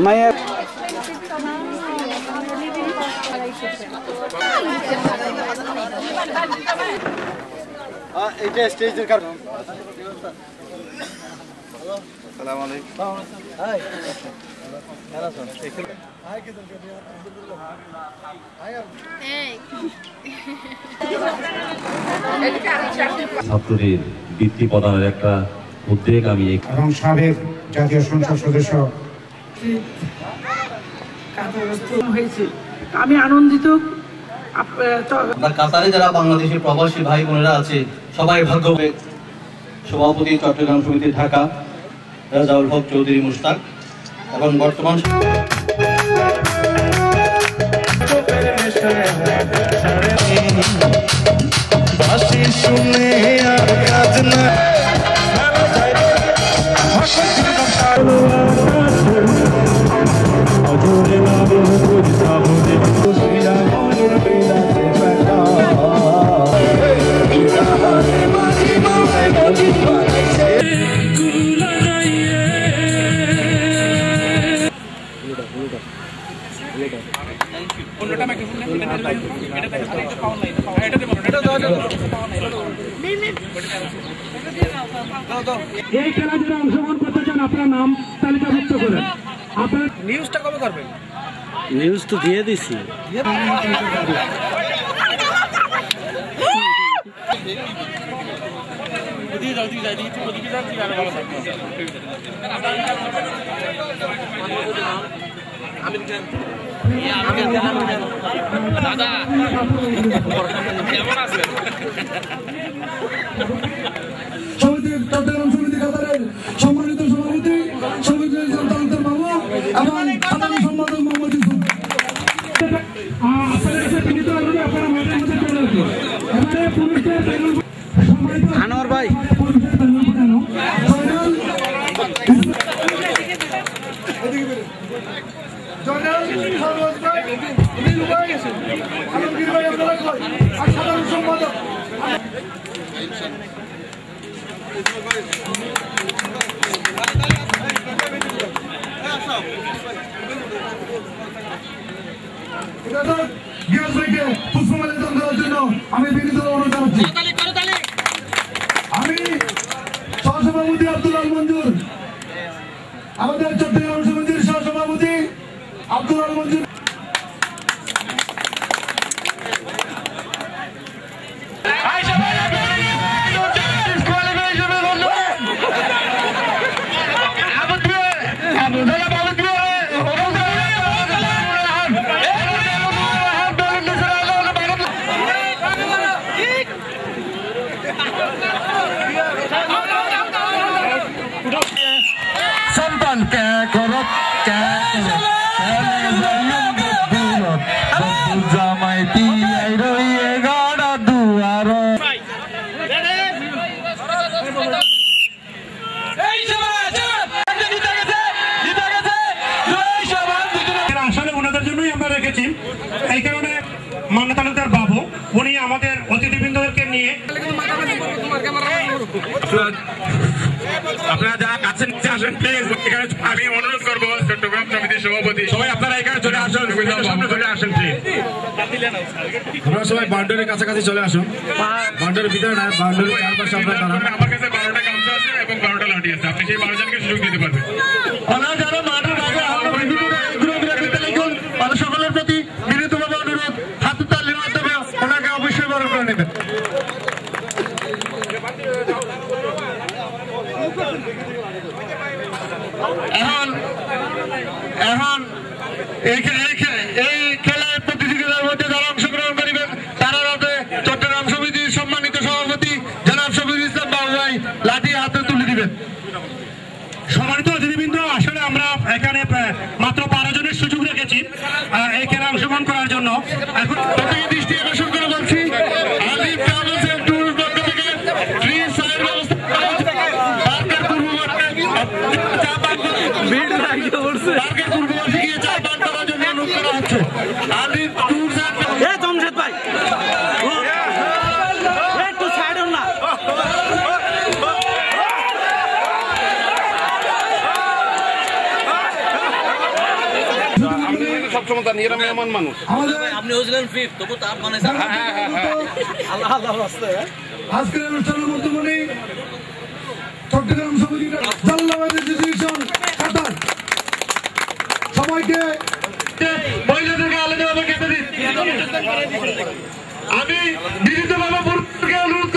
মায়ের এটা স্টেজের কারণ। আসসালামু আলাইকুম। হাই ছাত্রদের বৃত্তি প্রদানের একটা উদ্যোগ আমি এবং সাবেক জাতীয় সংসদ সদস্য হয়েছে, আমি আনন্দিত। কাতারে যারা বাংলাদেশের প্রবাসী ভাই বোনেরা আছে সবাই ভাগ্যবান। সভাপতি চট্টগ্রাম সমিতি ঢাকা রাজাউল হক চৌধুরী মুশতাক এবং বর্তমান এই খেলা যারা অংশগ্রহণ করতে চান আপনার নাম তালিকাভুক্ত করেন। আপনার নিউজটা কবে করবেন? নিউজ তো দিয়ে দিছি। দাদা কেমন আছে? চট্টগ্রাম সমিতি কাতারের সম্মানিত সভাপতি সমিতি বাবু এবং সাধারণ সম্পাদক মোহাম্মদ ইউসুফ, আপনাদের কাছে বিনীত অনুরোধ আপনারা মাঠের মধ্যে চলে আসুন। এবারে পুরুষদের আনোয়ার ভাই সাধারণ সম্পাদক পুষ্পমাল্য দান করার জন্য আমি বিনীত অনুরোধ জানাচ্ছি। আমি সহসভাপতি আব্দুল আল মঞ্জুর, আমাদের চট্টগ্রাম সমিতির সহসভাপতি আব্দুল আল মঞ্জুর। এই কারণে মান্না তালুকদার বাবু উনি আমাদের অতিথিবৃন্দদেরকে নিয়ে আপনারা যারা কাছে আসেন প্লিজ এখানে আমি অনুরোধ করবো চট্টগ্রাম সমিতির সভাপতি সবাই আপনারা এখানে চলে আসুন, সামনে চলে আসেন প্লিজ। আপনারা সবাই বাউন্ডারির কাছাকাছি চলে আসুন, বাউন্ডারির ভিতরে না, বাউন্ডারির চারপাশে আপনারা দাঁড়ান। আমার কাছে 12টা গামছা আছে এবং 12টা লাঠি আছে, আপনি সেই 12 জনকে সুযোগ দিতে পারবেন। সকলের প্রতি বিনীতভাবে অনুরোধ, হাত তালির মাধ্যমে ওনাকে অবশ্যই বরণ করে নেবেন। এখন এই খেলায় প্রতিযোগিতার মধ্যে যারা অংশগ্রহণ করিবেন তারা রাতে চট্টগ্রাম সমিতির সম্মানিত সভাপতি জনাব শফিকুল ইসলাম বাবু ভাই লাঠি হাতে তুলে দিবেন। সম্মানিত অতিথিবৃন্দ, আসলে আমরা এখানে মাত্র 12 জনের সুযোগ রেখেছি এই খেলা অংশগ্রহণ করার জন্য। এখন দৃষ্টি আকর্ষণ করে বলছি জমশেদ ভাই একটু সাইড না। সবসময় জানি এরা মেহমান মানুষ। আপনি হয়েছিলেন ফিফথ, তবু তার মানে আল্লাহ আল্লাহ রাস্তায় আজকের অনুষ্ঠানের মধ্যমণি চট্টগ্রাম সমিতি জালালাবাদ অ্যাসোসিয়েশন কাতার সবাইকে মহিলাদেরকে আলাদাভাবে খেতে দিন। আমি বিনীতভাবে পুরুষকে অনুরোধ